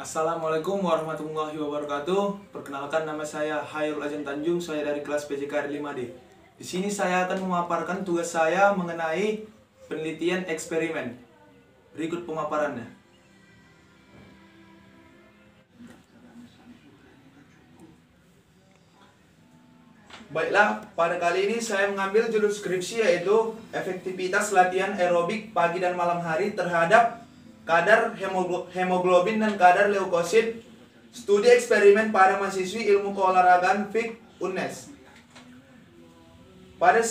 Assalamualaikum warahmatullahi wabarakatuh. Perkenalkan, nama saya Hairul Azam Tanjung, saya dari kelas PJKR 5D. Di sini saya akan memaparkan tugas saya mengenai penelitian eksperimen. Berikut pemaparannya. Baiklah, pada kali ini saya mengambil judul skripsi yaitu efektivitas latihan aerobik pagi dan malam hari terhadap kadar hemoglobin dan kadar leukosit, studi eksperimen pada mahasiswi ilmu keolahragaan FIK UNES. Pada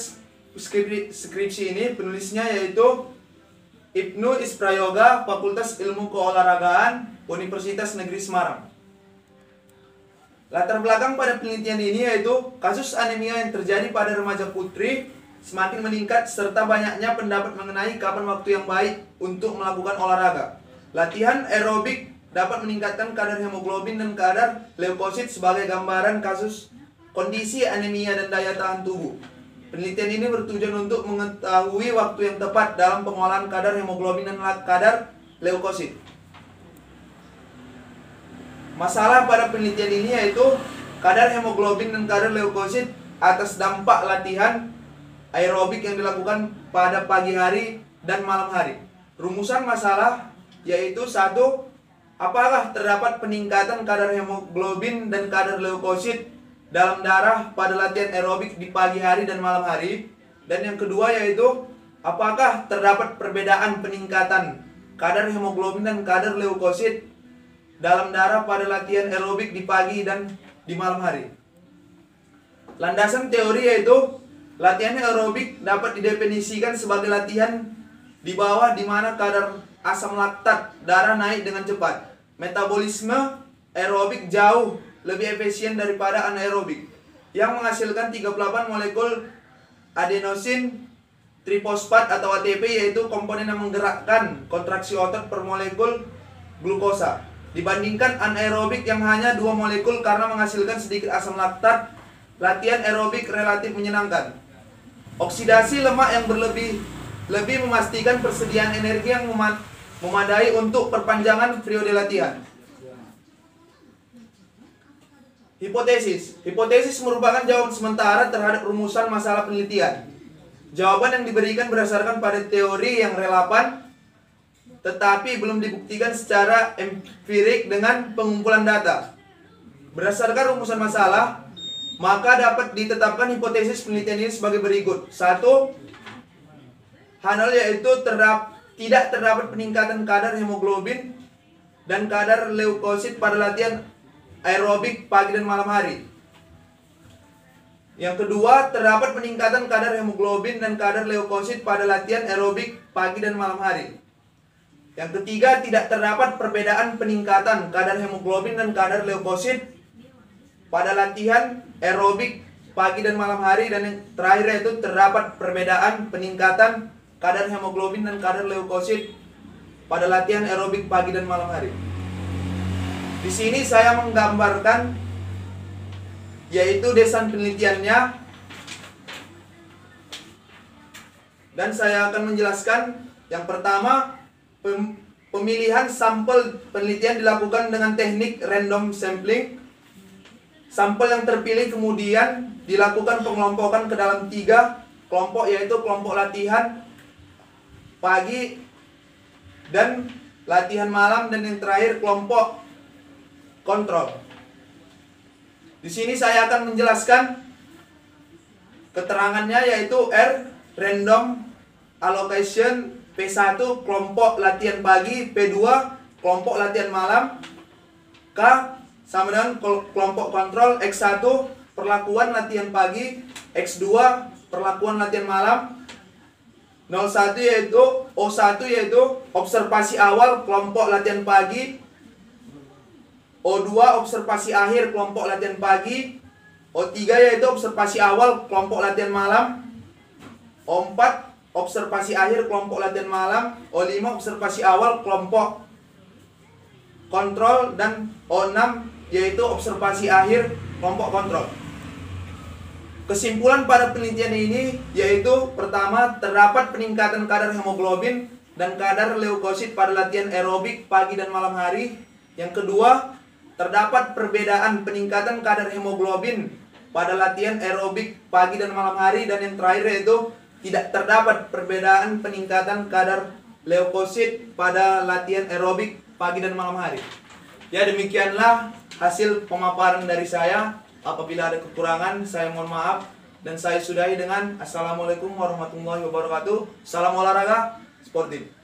skripsi ini penulisnya yaitu Ibnu Isprayoga, Fakultas Ilmu Keolahragaan, Universitas Negeri Semarang. Latar belakang pada penelitian ini yaitu kasus anemia yang terjadi pada remaja putri semakin meningkat serta banyaknya pendapat mengenai kapan waktu yang baik untuk melakukan olahraga. Latihan aerobik dapat meningkatkan kadar hemoglobin dan kadar leukosit sebagai gambaran kasus kondisi anemia dan daya tahan tubuh. Penelitian ini bertujuan untuk mengetahui waktu yang tepat dalam pengolahan kadar hemoglobin dan kadar leukosit. Masalah pada penelitian ini yaitu kadar hemoglobin dan kadar leukosit atas dampak latihan aerobik yang dilakukan pada pagi hari dan malam hari. Rumusan masalah yaitu 1. Apakah terdapat peningkatan kadar hemoglobin dan kadar leukosit dalam darah pada latihan aerobik di pagi hari dan malam hari? Dan yang kedua yaitu apakah terdapat perbedaan peningkatan kadar hemoglobin dan kadar leukosit dalam darah pada latihan aerobik di pagi dan di malam hari? Landasan teori yaitu latihan aerobik dapat didefinisikan sebagai latihan di bawah di mana kadar asam laktat darah naik dengan cepat. Metabolisme aerobik jauh lebih efisien daripada anaerobik yang menghasilkan 38 molekul adenosin trifosfat atau ATP, yaitu komponen yang menggerakkan kontraksi otot per molekul glukosa, dibandingkan anaerobik yang hanya 2 molekul karena menghasilkan sedikit asam laktat. Latihan aerobik relatif menyenangkan. Oksidasi lemak yang berlebih lebih memastikan persediaan energi yang memadai untuk perpanjangan periode latihan. Hipotesis. Hipotesis merupakan jawaban sementara terhadap rumusan masalah penelitian. Jawaban yang diberikan berdasarkan pada teori yang relevan tetapi belum dibuktikan secara empirik dengan pengumpulan data. Berdasarkan rumusan masalah, maka dapat ditetapkan hipotesis penelitian ini sebagai berikut. 1. Hal yaitu tidak terdapat peningkatan kadar hemoglobin dan kadar leukosit pada latihan aerobik pagi dan malam hari. Yang kedua, terdapat peningkatan kadar hemoglobin dan kadar leukosit pada latihan aerobik pagi dan malam hari. Yang ketiga, tidak terdapat perbedaan peningkatan kadar hemoglobin dan kadar leukosit pada latihan aerobik pagi dan malam hari. Dan yang terakhir yaitu terdapat perbedaan peningkatan kadar hemoglobin dan kadar leukosit pada latihan aerobik pagi dan malam hari. Di sini saya menggambarkan yaitu desain penelitiannya, dan saya akan menjelaskan. Yang pertama, pemilihan sampel penelitian dilakukan dengan teknik random sampling. Sampel yang terpilih kemudian dilakukan pengelompokan ke dalam 3 kelompok, yaitu kelompok latihan pagi dan latihan malam, dan yang terakhir kelompok kontrol. Di sini saya akan menjelaskan keterangannya yaitu R random allocation, P1 kelompok latihan pagi, P2 kelompok latihan malam, K sama dengan kelompok kontrol, X1 perlakuan latihan pagi, X2 perlakuan latihan malam, 01 yaitu O1 yaitu observasi awal kelompok latihan pagi, O2 observasi akhir kelompok latihan pagi, O3 yaitu observasi awal kelompok latihan malam, O4 observasi akhir kelompok latihan malam, O5 observasi awal kelompok kontrol, dan O6 yaitu observasi akhir kelompok kontrol. Kesimpulan pada penelitian ini yaitu pertama, terdapat peningkatan kadar hemoglobin dan kadar leukosit pada latihan aerobik pagi dan malam hari. Yang kedua, terdapat perbedaan peningkatan kadar hemoglobin pada latihan aerobik pagi dan malam hari. Dan yang terakhir yaitu tidak terdapat perbedaan peningkatan kadar leukosit pada latihan aerobik pagi dan malam hari. Ya, demikianlah hasil pemaparan dari saya. Apabila ada kekurangan, saya mohon maaf. Dan saya sudahi dengan Assalamualaikum warahmatullahi wabarakatuh. Salam olahraga sportif.